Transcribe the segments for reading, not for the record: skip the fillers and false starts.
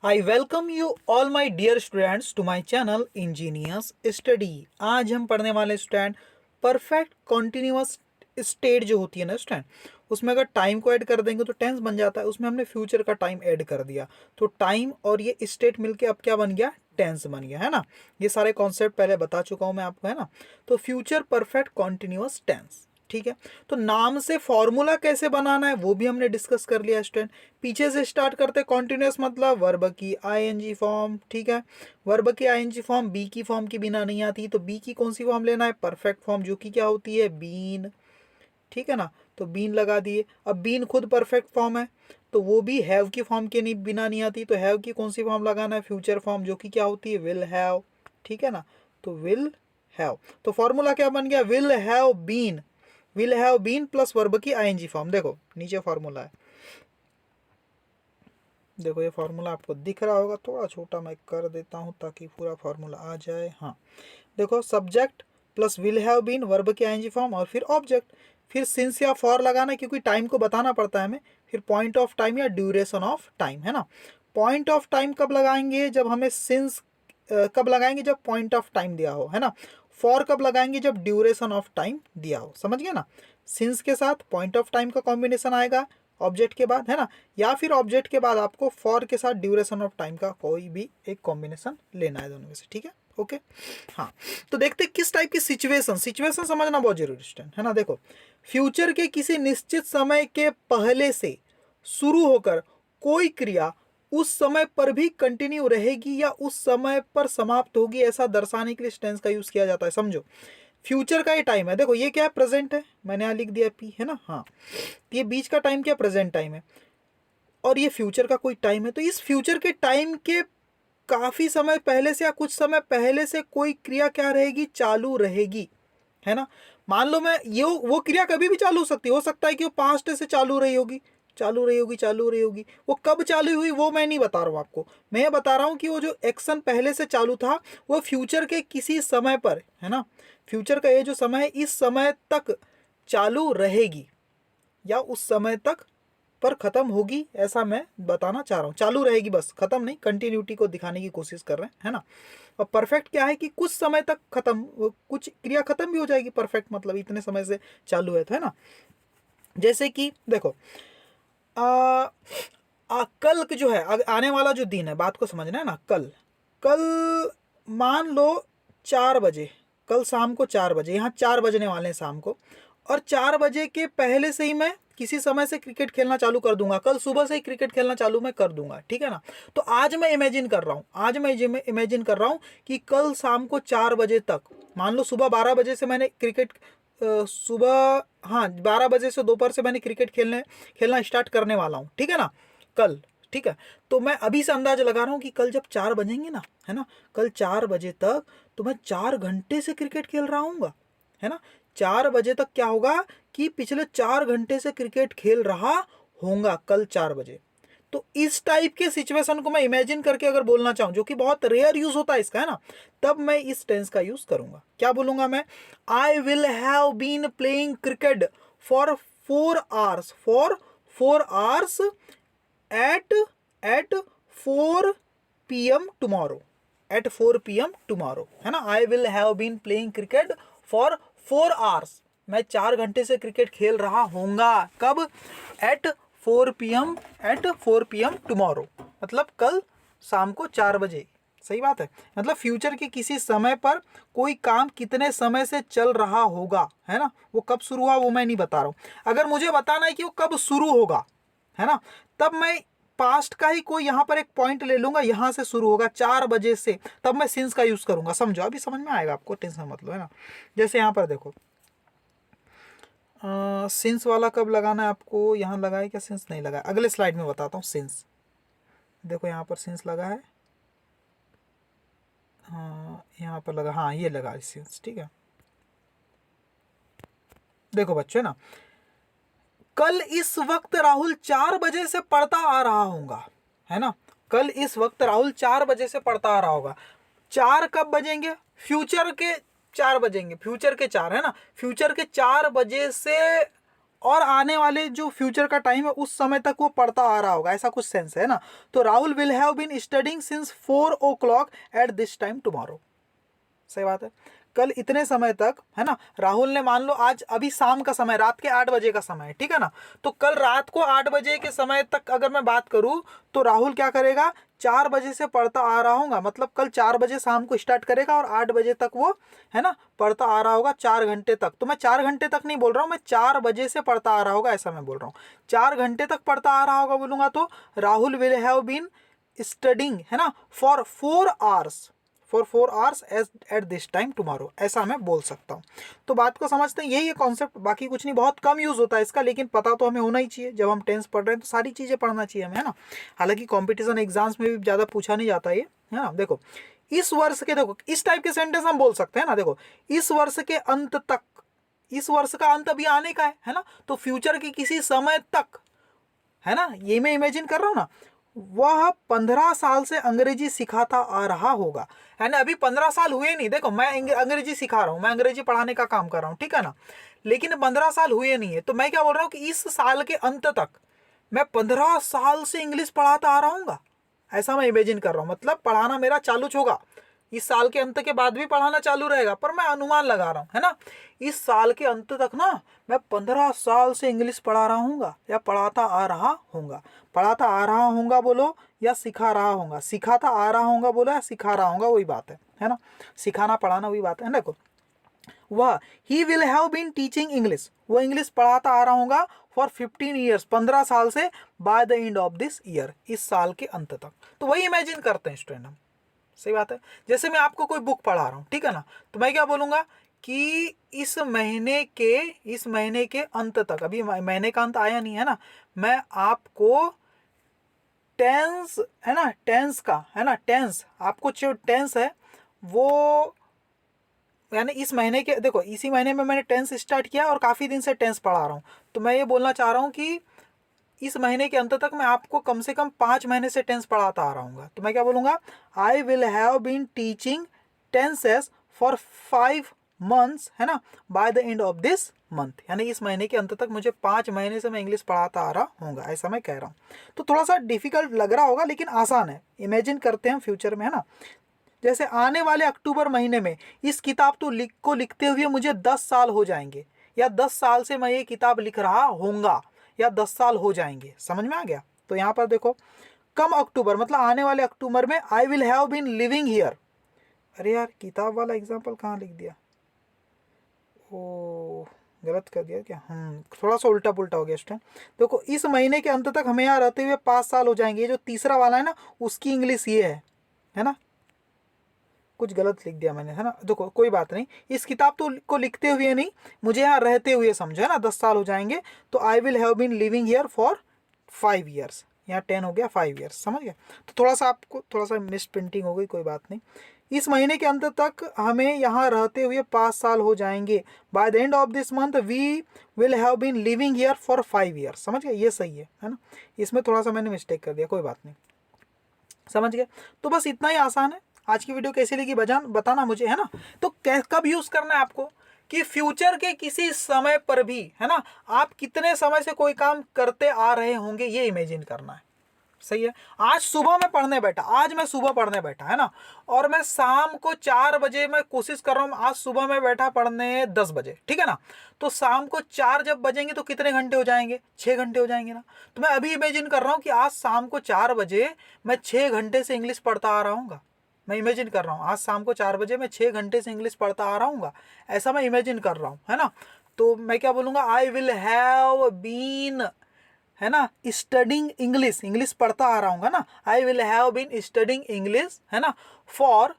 I welcome you all my dear students to my channel engineers study. आज हम पढ़ने वाले स्टूडेंट परफेक्ट कॉन्टिन्यूअस स्टेट जो होती है ना स्टूडेंट, उसमें अगर टाइम को ऐड कर देंगे तो टेंस बन जाता है। उसमें हमने फ्यूचर का टाइम ऐड कर दिया तो टाइम और ये स्टेट मिलके अब क्या बन गया, टेंस बन गया, है ना। ये सारे कॉन्सेप्ट पहले बता चुका हूँ मैं आपको, है ना। तो फ्यूचर परफेक्ट कॉन्टिन्यूअस टेंस, ठीक है। तो नाम से फॉर्मूला कैसे बनाना है वो भी हमने डिस्कस कर लिया स्टूडेंट। पीछे से स्टार्ट करते, कॉन्टिन्यूअस मतलब वर्ब की आईएनजी फॉर्म, ठीक है। वर्ब की आईएनजी फॉर्म बी की फॉर्म के बिना नहीं आती, तो बी की कौन सी फॉर्म लेना है, परफेक्ट फॉर्म, जो कि क्या होती है, बीन, ठीक है ना। तो बीन लगा दिए। अब बीन खुद परफेक्ट फॉर्म है तो वो भी हैव की फॉर्म के बिना नहीं आती, तो हैव की कौन सी फॉर्म लगाना है, फ्यूचर फॉर्म, जो कि क्या होती है, विल हैव, ठीक है ना। तो विल हैव, तो फॉर्मूला क्या बन गया, will have been, will have been plus verb की आईएनजी फॉर्म। देखो नीचे फॉर्मूला है, देखो ये फॉर्मूला आपको दिख रहा होगा, थोड़ा छोटा मैं कर देता हूँ ताकि पूरा फॉर्मूला आ जाए। हाँ देखो, subject plus will have been, verb की आईएनजी फॉर्म और फिर ऑब्जेक्ट, फिर सिंस या फॉर लगाना है क्योंकि टाइम को बताना पड़ता है हमें, फिर पॉइंट ऑफ टाइम या ड्यूरेशन ऑफ टाइम, है ना। पॉइंट ऑफ टाइम कब लगाएंगे, जब हमें सिंस कब लगाएंगे, जब पॉइंट ऑफ टाइम दिया हो, है ना। फॉर कब लगाएंगे, जब ड्यूरेशन ऑफ टाइम दिया हो, समझ गए ना। सिंस के साथ पॉइंट ऑफ टाइम का कॉम्बिनेशन आएगा ऑब्जेक्ट के बाद, है ना, या फिर ऑब्जेक्ट के बाद आपको फॉर के साथ ड्यूरेशन ऑफ टाइम का कोई भी एक कॉम्बिनेशन लेना है दोनों में से, ठीक है, ओके। हाँ तो देखते किस टाइप की सिचुएशन, सिचुएशन समझना बहुत जरूरी स्टूडेंट, है ना। देखो फ्यूचर के किसी निश्चित समय के पहले से शुरू होकर कोई क्रिया उस समय पर भी कंटिन्यू रहेगी या उस समय पर समाप्त होगी, ऐसा दर्शाने के लिए टेंस का यूज किया जाता है। समझो फ्यूचर का ये टाइम है, देखो ये क्या है, प्रेजेंट है, मैंने यहाँ लिख दिया पी, है ना। हाँ ये बीच का टाइम क्या, प्रेजेंट टाइम है, और ये फ्यूचर का कोई टाइम है। तो इस फ्यूचर के टाइम के काफी समय पहले से या कुछ समय पहले से कोई क्रिया क्या रहेगी, चालू रहेगी, है ना। मान लो मैं ये वो क्रिया कभी भी चालू हो सकता है कि वो पास्ट से चालू रही होगी, चालू रही होगी, चालू रही होगी। वो कब चालू हुई वो मैं नहीं बता रहा हूँ आपको, मैं ये बता रहा हूँ कि वो जो एक्शन पहले से चालू था वो फ्यूचर के किसी समय पर, है ना, फ्यूचर का ये जो समय है इस समय तक चालू रहेगी या उस समय तक पर खत्म होगी, ऐसा मैं बताना चाह रहा हूँ। चालू रहेगी बस, खत्म नहीं, कंटिन्यूटी को दिखाने की कोशिश कर रहे हैं, है ना। और परफेक्ट क्या है कि कुछ समय तक खत्म, कुछ क्रिया खत्म भी हो जाएगी, परफेक्ट मतलब इतने समय से चालू है, तो है ना। जैसे कि देखो आ, कल जो है, आने वाला जो दिन है, बात को समझना है ना। कल, कल मान लो 4 बजे, कल शाम को 4 बजे, यहाँ 4 बजने वाले हैं शाम को, और 4 बजे के पहले से ही मैं किसी समय से क्रिकेट खेलना चालू कर दूंगा, कल सुबह से ही क्रिकेट खेलना चालू मैं कर दूंगा, ठीक है ना। तो आज मैं इमेजिन कर रहा हूँ, आज मैं इमेजिन कर रहा हूँ कि कल शाम को 4 बजे तक, मान लो सुबह 12 बजे से मैंने क्रिकेट सुबह, हाँ 12 बजे से दोपहर से मैंने क्रिकेट खेलना स्टार्ट करने वाला हूँ, ठीक है ना, कल, ठीक है। तो मैं अभी से अंदाजा लगा रहा हूँ कि कल जब 4 बजेंगे ना, है ना, कल 4 बजे तक तो मैं 4 घंटे से क्रिकेट खेल रहा हूँ, है ना। 4 बजे तक क्या होगा कि पिछले 4 घंटे से क्रिकेट खेल रहा होगा कल 4 बजे। तो इस टाइप के सिचुएशन को मैं इमेजिन करके अगर बोलना चाहूं, जो कि बहुत रेयर यूज होता है इसका, है ना, तब मैं इस टेंस का यूज करूंगा। क्या बोलूंगा मैं, I will have been playing cricket for 4 hours, for 4 hours at 4 PM tomorrow, at 4 PM tomorrow, है ना। I will have been playing cricket for 4 hours, मैं 4 घंटे से क्रिकेट खेल रहा होऊंगा, कब, at 4 PM, at 4 PM tomorrow, मतलब कल शाम को 4 बजे। सही बात है, मतलब फ्यूचर के किसी समय पर कोई काम कितने समय से चल रहा होगा, है ना। वो कब शुरू हुआ वो मैं नहीं बता रहा हूं, अगर मुझे बताना है कि वो कब शुरू होगा, है ना, तब मैं पास्ट का ही कोई यहां पर एक पॉइंट ले लूंगा, यहां से शुरू होगा 4 बजे से, तब मैं सिंस का यूज करूंगा। समझो, अभी समझ में आएगा आपको, टेंशन मत लो, है ना। जैसे यहां पर देखो सिंस वाला कब लगाना है आपको, यहां लगाए क्या, सिंस नहीं लगा, अगले स्लाइड में बताता हूँ सिंस। देखो यहां पर सिंस लगा है, हाँ यहाँ पर लगा, हाँ ये लगा सिंस, ठीक है। देखो बच्चों ना, कल इस वक्त राहुल 4 बजे से पढ़ता आ रहा होगा, है ना, कल इस वक्त राहुल 4 बजे से पढ़ता आ रहा होगा। 4 कब बजेंगे, फ्यूचर के 4 बजेंगे, फ्यूचर के 4, है ना, फ्यूचर के 4 बजे से और आने वाले जो फ्यूचर का टाइम है उस समय तक वो पढ़ता आ रहा होगा, ऐसा कुछ सेंस है ना। तो Rahul will have been studying since 4 o'clock at this time tomorrow. सही बात है, कल इतने समय तक, है ना। राहुल ने मान लो आज अभी शाम का समय, रात के 8 बजे का समय है, ठीक है ना। तो कल रात को 8 बजे के समय तक अगर मैं बात करूं तो राहुल क्या करेगा, 4 बजे से पढ़ता आ रहा होगा, मतलब कल 4 बजे शाम को स्टार्ट करेगा और 8 बजे तक वो, है ना, पढ़ता आ रहा होगा 4 घंटे तक। तो मैं 4 घंटे तक नहीं बोल रहा हूँ, मैं 4 बजे से पढ़ता आ रहा होगा ऐसा मैं बोल रहा हूँ। 4 घंटे तक पढ़ता आ रहा होगा बोलूंगा तो Rahul will have been studying, है ना, for 4 hours at this time tomorrow, ऐसा मैं बोल सकता हूँ। तो बात को समझते हैं, यही है कॉन्सेप्ट, बाकी कुछ नहीं, बहुत कम यूज़ होता है इसका, लेकिन पता तो हमें होना ही चाहिए। जब हम टेंस पढ़ रहे हैं तो सारी चीज़ें पढ़ना चाहिए हमें, है ना। हालांकि कॉम्पिटिशन एग्जाम्स में भी ज़्यादा पूछा नहीं जाता ये, है ना। देखो इस वर्ष के, देखो इस टाइप के सेंटेंस हम बोल सकते हैं ना। देखो इस वर्ष के अंत तक, इस वर्ष का अंत अभी आने का है ना, तो फ्यूचर के किसी समय तक, है ना, ये मैं इमेजिन कर रहा हूँ ना, वह 15 साल से अंग्रेजी सिखाता आ रहा होगा, है ना। अभी 15 साल हुए नहीं, देखो मैं अंग्रेजी सिखा रहा हूँ, मैं अंग्रेजी पढ़ाने का काम कर रहा हूँ, ठीक है ना, लेकिन 15 साल हुए नहीं है। तो मैं क्या बोल रहा हूँ कि इस साल के अंत तक मैं 15 साल से इंग्लिश पढ़ाता आ रहा हूँगा, ऐसा मैं इमेजिन कर रहा हूँ। मतलब पढ़ाना मेरा चालू होगा, इस साल के अंत के बाद भी पढ़ाना चालू रहेगा, पर मैं अनुमान लगा रहा हूँ, है ना। इस साल के अंत तक ना मैं 15 साल से इंग्लिश पढ़ा रहा हूँगा या पढ़ाता आ रहा हूँगा। पढ़ाता आ रहा हूँगा बोलो या सिखा रहा हूँगा, सिखाता आ रहा हूँगा बोलो या सिखा रहा हूँगा, वही बात है ना। सिखाना पढ़ाना वही बात है ना। देखो वह he will have been teaching English, वो इंग्लिश पढ़ाता आ रहा हूँगा फॉर 15 ईयर्स, 15 साल से, bye the end of this year, इस साल के अंत तक। तो वही इमेजिन करते हैं स्टूडेंट हम। सही बात है, जैसे मैं आपको कोई बुक पढ़ा रहा हूँ, ठीक है ना, तो मैं क्या बोलूँगा कि इस महीने के अंत तक, अभी महीने का अंत आया नहीं है ना, मैं आपको टेंस, है ना, टेंस का, है ना, टेंस आपको जो टेंस है वो, यानी इस महीने के, देखो इसी महीने में मैंने टेंस स्टार्ट किया और काफ़ी दिन से टेंस पढ़ा रहा हूँ, तो मैं ये बोलना चाह रहा हूँ कि इस महीने के अंत तक मैं आपको कम से कम 5 महीने से टेंस पढ़ाता आ रहा हूँ। तो मैं क्या बोलूँगा, I will have been teaching tenses for 5 months, है ना, by the end of this month, यानी इस महीने के अंत तक मुझे 5 महीने से मैं इंग्लिश पढ़ाता आ रहा हूँ, ऐसा मैं कह रहा हूँ। तो थोड़ा सा डिफिकल्ट लग रहा होगा लेकिन आसान है, इमेजिन करते हैं फ्यूचर में, है ना। जैसे आने वाले अक्टूबर महीने में इस किताब को लिखते हुए मुझे 10 साल हो जाएंगे, या 10 साल से मैं ये किताब लिख रहा होऊंगा, या 10 साल हो जाएंगे। समझ में आ गया। तो यहाँ पर देखो कम अक्टूबर मतलब आने वाले अक्टूबर में I will have been living here. अरे यार किताब वाला एग्जाम्पल कहाँ लिख दिया, ओ गलत कर दिया क्या, थोड़ा सा उल्टा पुल्टा हो गया स्टूडेंट। देखो इस महीने के अंत तक हमें यहाँ रहते हुए 5 साल हो जाएंगे, ये जो तीसरा वाला है ना उसकी इंग्लिश ये है ना, कुछ गलत लिख दिया मैंने, है ना। देखो कोई बात नहीं, इस किताब को लिखते हुए नहीं, मुझे यहाँ रहते हुए समझो, है ना, 10 साल हो जाएंगे। तो I will have been living here for 5 years, यहाँ 10 हो गया, 5 ईयर्स, समझ गया। तो थोड़ा सा आपको थोड़ा सा मिस प्रिंटिंग हो गई, कोई बात नहीं। इस महीने के अंत तक हमें यहाँ रहते हुए 5 साल हो जाएंगे, by the end of this month we will have been living here for 5 years. समझ गए, ये सही है ना। इसमें थोड़ा सा मैंने मिस्टेक कर दिया, कोई बात नहीं, समझ गए। तो बस इतना ही आसान है। आज की वीडियो कैसी लगी बताना मुझे, है ना। तो कब यूज़ करना है आपको, कि फ्यूचर के किसी समय पर भी, है ना, आप कितने समय से कोई काम करते आ रहे होंगे ये इमेजिन करना है। सही है। आज सुबह मैं पढ़ने बैठा, आज मैं सुबह पढ़ने बैठा, है ना, और मैं शाम को 4 बजे मैं कोशिश कर रहा हूँ, आज सुबह मैं बैठा पढ़ने 10 बजे, ठीक है ना। तो शाम को 4 जब बजेंगे तो कितने घंटे हो जाएंगे, 6 घंटे हो जाएंगे ना। तो मैं अभी इमेजिन कर रहा हूँ कि आज शाम को 4 बजे मैं 6 घंटे से इंग्लिश पढ़ता आ रहा हूँ। मैं इमेजिन कर रहा हूँ आज शाम को 4 बजे मैं 6 घंटे से इंग्लिश पढ़ता आ रहा हूँ, ऐसा मैं इमेजिन कर रहा हूँ, है ना। तो मैं क्या बोलूँगा, आई विल हैव बीन, है ना, स्टडिंग इंग्लिश, इंग्लिश पढ़ता आ रहा हूँ ना, I will have been studying English, है ना, फॉर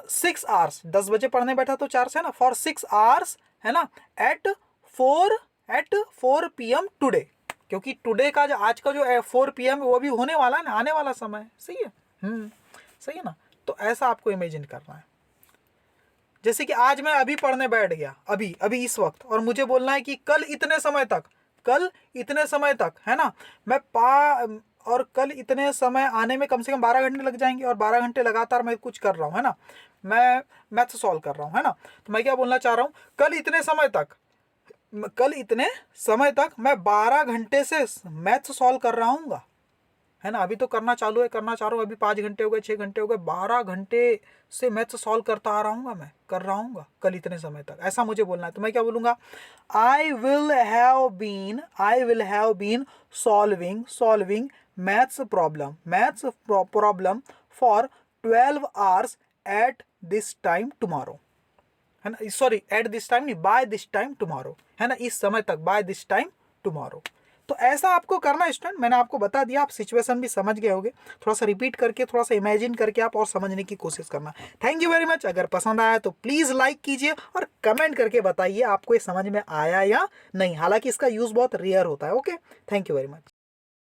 6 आवर्स, 10 बजे पढ़ने बैठा तो 4 से, है ना, फॉर 6 आवर्स, है ना, एट 4 PM टुडे, क्योंकि टुडे का जो आज का जो 4 PM वो भी होने वाला है ना, आने वाला समय। सही है, सही है ना। तो ऐसा आपको इमेजिन करना है, जैसे कि आज मैं अभी पढ़ने बैठ गया, अभी अभी इस वक्त, और मुझे बोलना है कि कल इतने समय तक, है ना, और कल इतने समय आने में कम से कम 12 घंटे लग जाएंगे, और 12 घंटे लगातार मैं कुछ कर रहा हूँ, है ना, मैं मैथ सॉल्व कर रहा हूँ, है ना। तो मैं क्या बोलना चाह रहा हूँ, कल इतने समय तक कल इतने समय तक मैं 12 घंटे से मैथ्स सॉल्व कर रहा हूँ, है ना। अभी तो करना चालू है, करना चाह रहा हूँ, अभी 5 घंटे हो गए, 6 घंटे हो गए, 12 घंटे से मैथ्स सॉल्व करता आ रहा हूँ, मैं कर रहा हूँ कल इतने समय तक, ऐसा मुझे बोलना है। तो मैं क्या बोलूँगा, I will have been solving maths problem for 12 hours at this time tomorrow, है ना। सॉरी, एट दिस टाइम नहीं, बाय दिस टाइम टुमारो, है ना, इस समय तक, बाय दिस टाइम टुमारो। तो ऐसा आपको करना है स्टूडेंट, मैंने आपको बता दिया, आप सिचुएशन भी समझ गए होंगे। थोड़ा सा रिपीट करके, थोड़ा सा इमेजिन करके आप और समझने की कोशिश करना। Thank you very much. अगर पसंद आया तो प्लीज़ लाइक कीजिए और कमेंट करके बताइए आपको ये समझ में आया या नहीं। हालांकि इसका यूज़ बहुत रेयर होता है। Okay, thank you very much.